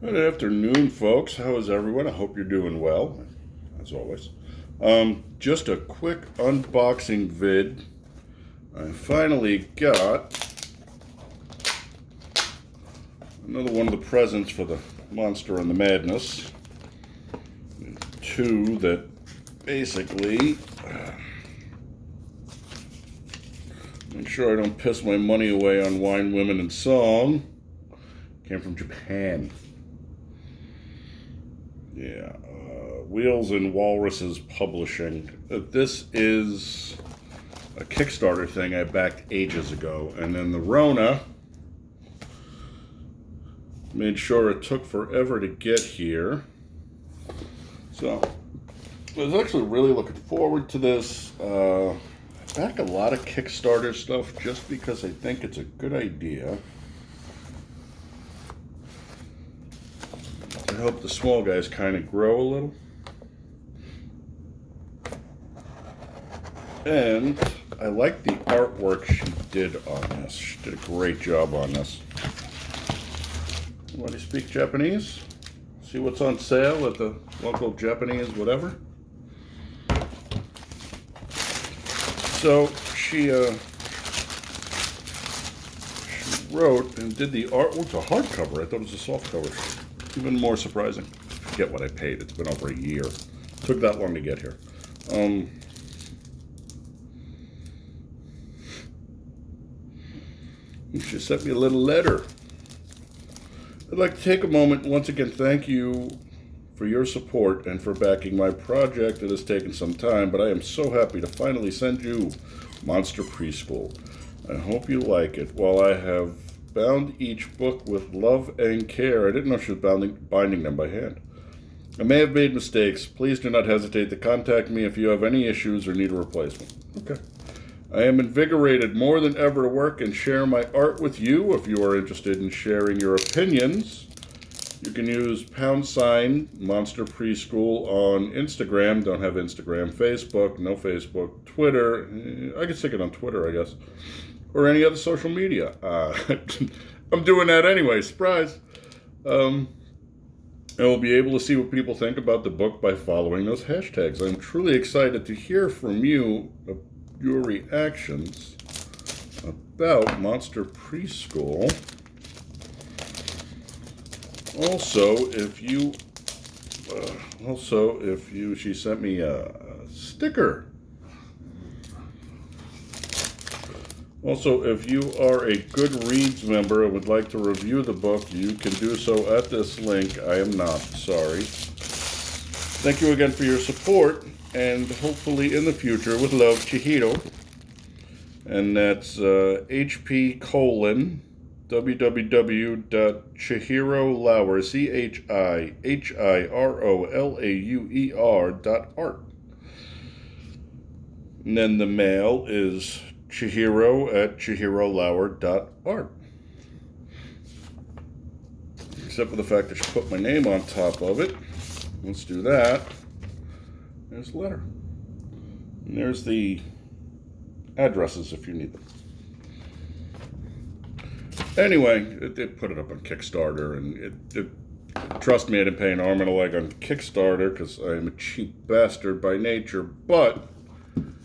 Good afternoon, folks. How is everyone? I hope you're doing well, as always. Just a quick unboxing vid. I finally got another one of the presents for the Monster and the Madness. Two that basically make sure I don't piss my money away on wine, women, and song. Came from Japan. Yeah, Wheels and Walruses Publishing. This is a Kickstarter thing I backed ages ago, and then the Rona made sure it took forever to get here. So I was actually really looking forward to this. I back a lot of Kickstarter stuff just because I think it's a good idea to help the small guys kind of grow a little. And I like the artwork she did on this. She did a great job on this. Want to speak Japanese? See what's on sale at the local Japanese whatever. So she wrote and did the art. It's a hardcover. I thought it was a soft cover. Even more surprising. I forget what I paid. It's been over a year. It took that long to get here. She sent me a little letter. I'd like to take a moment and once again thank you for your support and for backing my project. It has taken some time, but I am so happy to finally send you Monster Preschool. I hope you like it. While I have bound each book with love and care, I didn't know she was binding them by hand. I may have made mistakes. Please do not hesitate to contact me if you have any issues or need a replacement. Okay. I am invigorated more than ever to work and share my art with you. If you are interested in sharing your opinions, you can use # Monster Preschool on Instagram. Don't have Instagram. Facebook, no Facebook. Twitter, I can stick it on Twitter, I guess. Or any other social media. I'm doing that anyway, surprise. And we'll be able to see what people think about the book by following those hashtags. I'm truly excited to hear from you, your reactions about Monster Preschool. She sent me a sticker. Also, if you are a Goodreads member and would like to review the book, you can do so at this link. I am not sorry. Thank you again for your support, and hopefully in the future, with love, Chihiro. And that's hp://www.chihirolauer, CHIHIROLAUER.art. And then the mail is Chihiro@chihirolauer.art. Except for the fact that she put my name on top of it. Let's do that. There's the letter. And there's the addresses if you need them. Anyway, they put it up on Kickstarter, and trust me, I didn't pay an arm and a leg on Kickstarter because I am a cheap bastard by nature, but I'm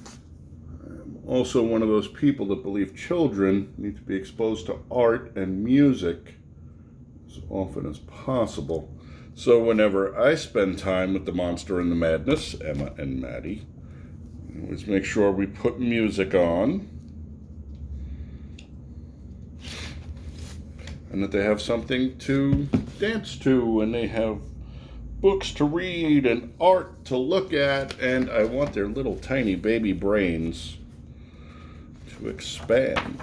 also one of those people that believe children need to be exposed to art and music as often as possible. So whenever I spend time with the Monster and the Madness, Emma and Maddie, I always make sure we put music on and that they have something to dance to, and they have books to read and art to look at, and I want their little tiny baby brains to expand.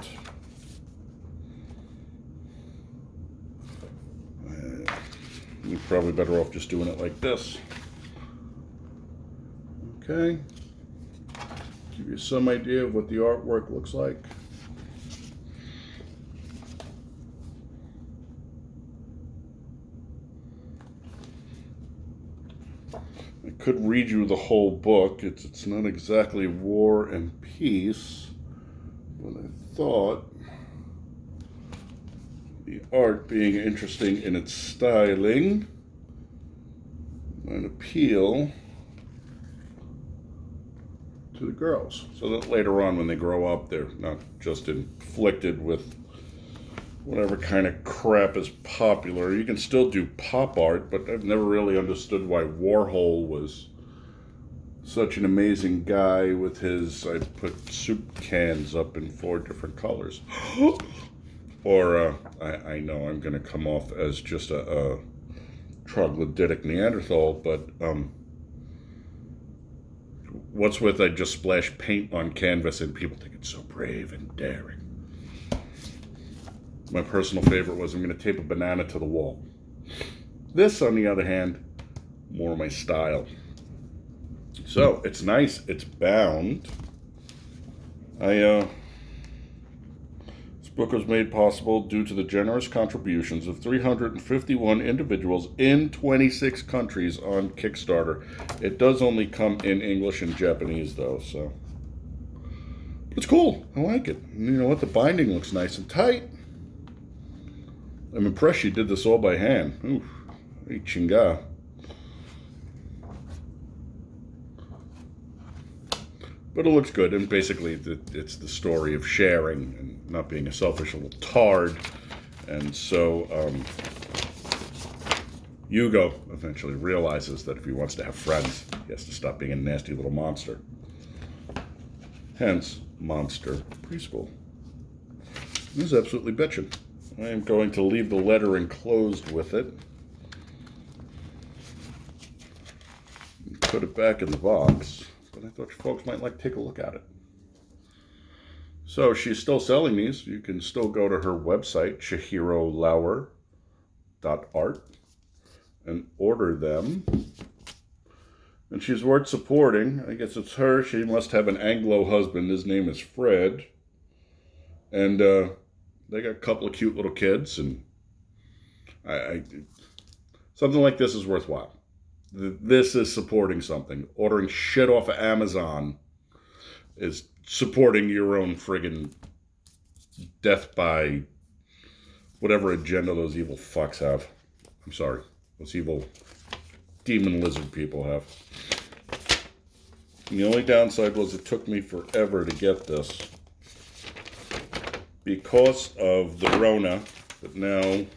You're probably better off just doing it like this. Okay. Give you some idea of what the artwork looks like. I could read you the whole book. It's not exactly War and Peace, but I thought The art being interesting in its styling and appeal to the girls, so that later on when they grow up, they're not just inflicted with whatever kind of crap is popular. You can still do pop art, but I've never really understood why Warhol was such an amazing guy with his, I put soup cans up in 4 different colors. Or, I know I'm going to come off as just a troglodytic Neanderthal, but what's with I just splash paint on canvas and people think it's so brave and daring. My personal favorite was I'm going to tape a banana to the wall. This, on the other hand, more my style. So, it's nice. It's bound. This book was made possible due to the generous contributions of 351 individuals in 26 countries on Kickstarter. It does only come in English and Japanese, though, so. But it's cool. I like it. You know what? The binding looks nice and tight. I'm impressed she did this all by hand. Ooh, chinga. But it looks good, and basically it's the story of sharing and not being a selfish little tard. And so Hugo eventually realizes that if he wants to have friends, he has to stop being a nasty little monster. Hence, Monster Preschool. This is absolutely bitchin'. I am going to leave the letter enclosed with it. Put it back in the box. But I thought you folks might like to take a look at it. So she's still selling these. You can still go to her website, chihirolauer.art, and order them. And she's worth supporting. I guess it's her. She must have an Anglo husband. His name is Fred. And they got a couple of cute little kids. And something like this is worthwhile. This is supporting something. Ordering shit off of Amazon is supporting your own friggin' death by whatever agenda those evil fucks have. I'm sorry. Those evil demon lizard people have. And the only downside was it took me forever to get this because of the Rona, but now I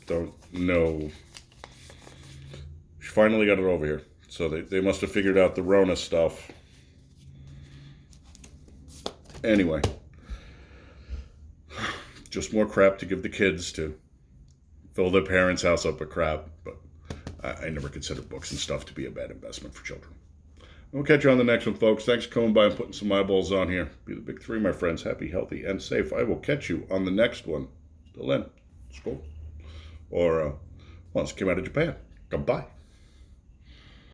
don't know. Finally got it over here. So they must have figured out the Rona stuff. Anyway. Just more crap to give the kids to fill their parents' house up with crap. But I never considered books and stuff to be a bad investment for children. We'll catch you on the next one, folks. Thanks for coming by and putting some eyeballs on here. Be the big 3, my friends. Happy, healthy, and safe. I will catch you on the next one. Till then, school. Or, once came out of Japan. Goodbye.